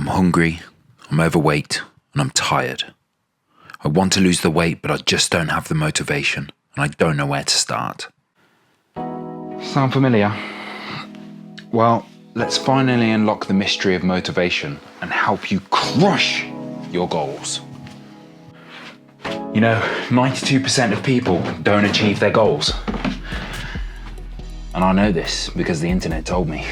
I'm hungry, I'm overweight, and I'm tired. I want to lose the weight, but I just don't have the motivation, and I don't know where to start. Sound familiar? Well, let's finally unlock the mystery of motivation and help you crush your goals. You know, 92% of people don't achieve their goals. And I know this because the internet told me.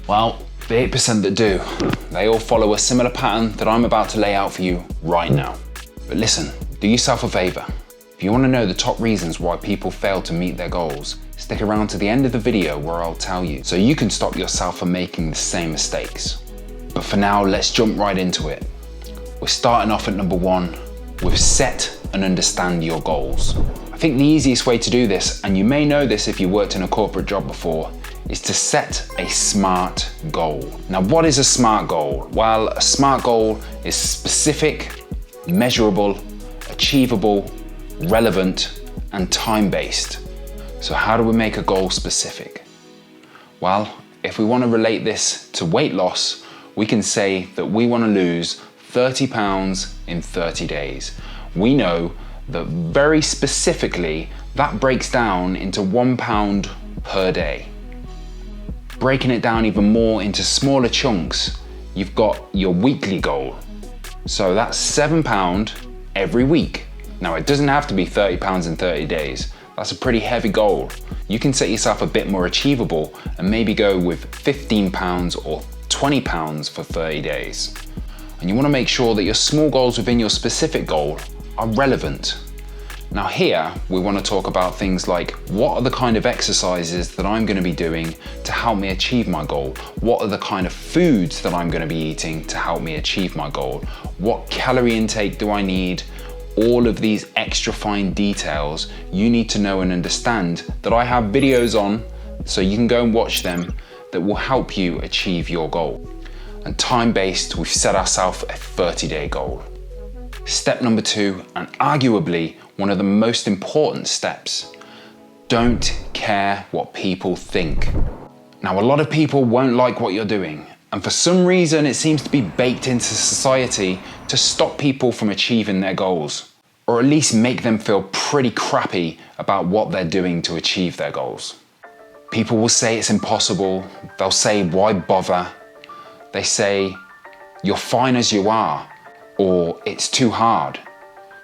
Well, the 8% that do, they all follow a similar pattern that I'm about to lay out for you right now. But listen, do yourself a favor. If you want to know the top reasons why people fail to meet their goals, stick around to the end of the video where I'll tell you, so you can stop yourself from making the same mistakes. But for now, let's jump right into it. We're starting off at number 1 with set and understand your goals. I think the easiest way to do this, and you may know this if you worked in a corporate job before, is to set a SMART goal. Now, what is a SMART goal? Well, a SMART goal is specific, measurable, achievable, relevant, and time-based. So how do we make a goal specific? Well, if we want to relate this to weight loss, we can say that we want to lose 30 pounds in 30 days. We know that very specifically, that breaks down into 1 pound per day. Breaking it down even more into smaller chunks, you've got your weekly goal. So that's 7 pound every week. Now, it doesn't have to be 30 pounds in 30 days. That's a pretty heavy goal. You can set yourself a bit more achievable and maybe go with 15 pounds or 20 pounds for 30 days. And you want to make sure that your small goals within your specific goal are relevant. Now here, we want to talk about things like, what are the kind of exercises that I'm going to be doing to help me achieve my goal? What are the kind of foods that I'm going to be eating to help me achieve my goal? What calorie intake do I need? All of these extra fine details you need to know and understand that I have videos on, so you can go and watch them, that will help you achieve your goal. And time-based, we've set ourselves a 30-day goal. Step number 2, and arguably one of the most important steps, don't care what people think. Now, a lot of people won't like what you're doing, and for some reason it seems to be baked into society to stop people from achieving their goals, or at least make them feel pretty crappy about what they're doing to achieve their goals. People will say it's impossible, they'll say why bother, they say you're fine as you are, or it's too hard.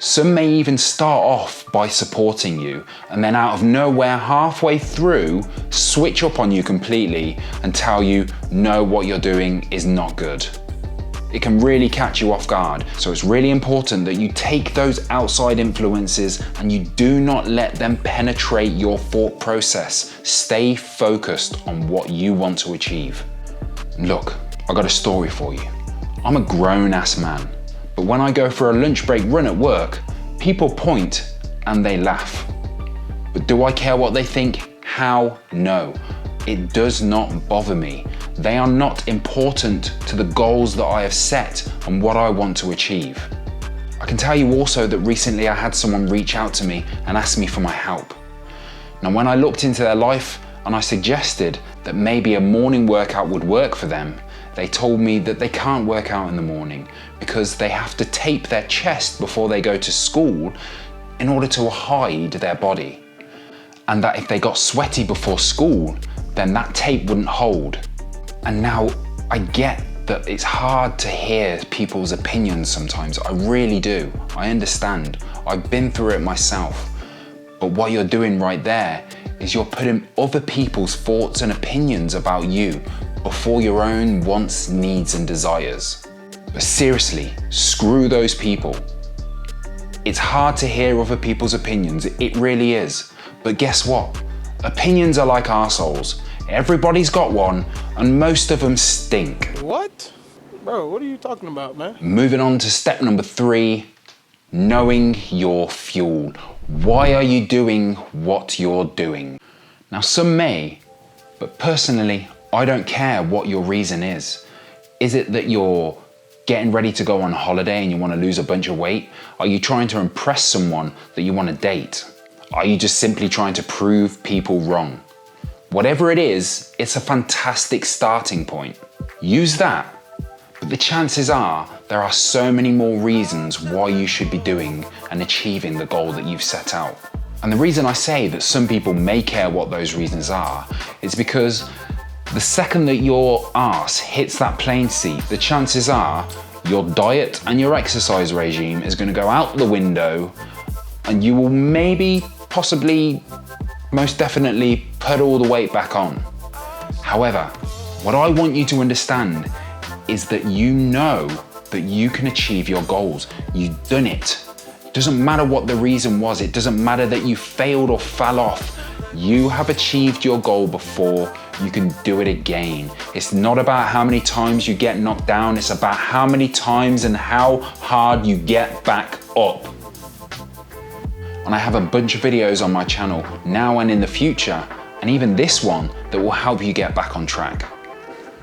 Some may even start off by supporting you and then out of nowhere halfway through switch up on you completely and tell you no, what you're doing is not good. It can really catch you off guard, so it's really important that you take those outside influences and you do not let them penetrate your thought process. Stay focused on what you want to achieve. Look, I got a story for you. I'm a grown-ass man, but when I go for a lunch break run at work, people point and they laugh. But do I care what they think? How? No. It does not bother me. They are not important to the goals that I have set and what I want to achieve. I can tell you also that recently I had someone reach out to me and ask me for my help. Now, when I looked into their life and I suggested that maybe a morning workout would work for them, they told me that they can't work out in the morning because they have to tape their chest before they go to school in order to hide their body. And that if they got sweaty before school, then that tape wouldn't hold. And now I get that it's hard to hear people's opinions sometimes. I really do. I understand. I've been through it myself. But what you're doing right there is you're putting other people's thoughts and opinions about you before your own wants, needs, and desires. But seriously, screw those people. It's hard to hear other people's opinions, it really is. But guess what? Opinions are like arseholes. Everybody's got one, and most of them stink. What? Bro, what are you talking about, man? Moving on to step number 3, knowing your fuel. Why are you doing what you're doing? Now, some may, but personally, I don't care what your reason is. Is it that you're getting ready to go on holiday and you want to lose a bunch of weight? Are you trying to impress someone that you want to date? Are you just simply trying to prove people wrong? Whatever it is, it's a fantastic starting point. Use that. But the chances are there are so many more reasons why you should be doing and achieving the goal that you've set out. And the reason I say that some people may care what those reasons are is because the second that your arse hits that plane seat, the chances are your diet and your exercise regime is going to go out the window, and you will maybe, possibly, most definitely put all the weight back on. However, what I want you to understand is that you know that you can achieve your goals. You've done it. It doesn't matter what the reason was. It doesn't matter that you failed or fell off. You have achieved your goal before. You can do it again. It's not about how many times you get knocked down. It's about how many times and how hard you get back up. And I have a bunch of videos on my channel now and in the future, and even this one, that will help you get back on track.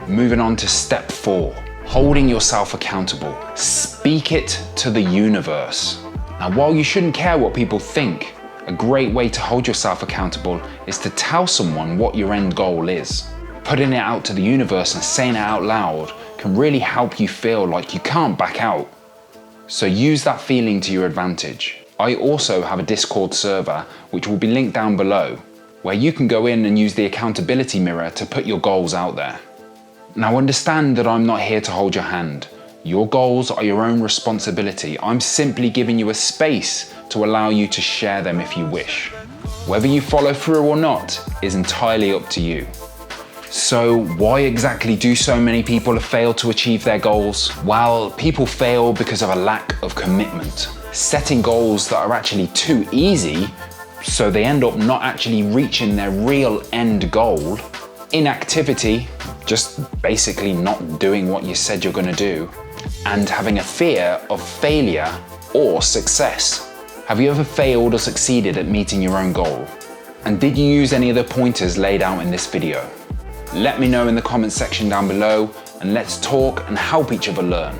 Moving on to step 4, holding yourself accountable. Speak it to the universe. Now, while you shouldn't care what people think, a great way to hold yourself accountable is to tell someone what your end goal is. Putting it out to the universe and saying it out loud can really help you feel like you can't back out. So use that feeling to your advantage. I also have a Discord server, which will be linked down below, where you can go in and use the accountability mirror to put your goals out there. Now, understand that I'm not here to hold your hand. Your goals are your own responsibility. I'm simply giving you a space to allow you to share them if you wish. Whether you follow through or not is entirely up to you. So why exactly do so many people fail to achieve their goals? Well, people fail because of a lack of commitment. Setting goals that are actually too easy, so they end up not actually reaching their real end goal. Inactivity, just basically not doing what you said you're going to do, and having a fear of failure or success. Have you ever failed or succeeded at meeting your own goal? And did you use any of the pointers laid out in this video? Let me know in the comments section down below, and let's talk and help each other learn.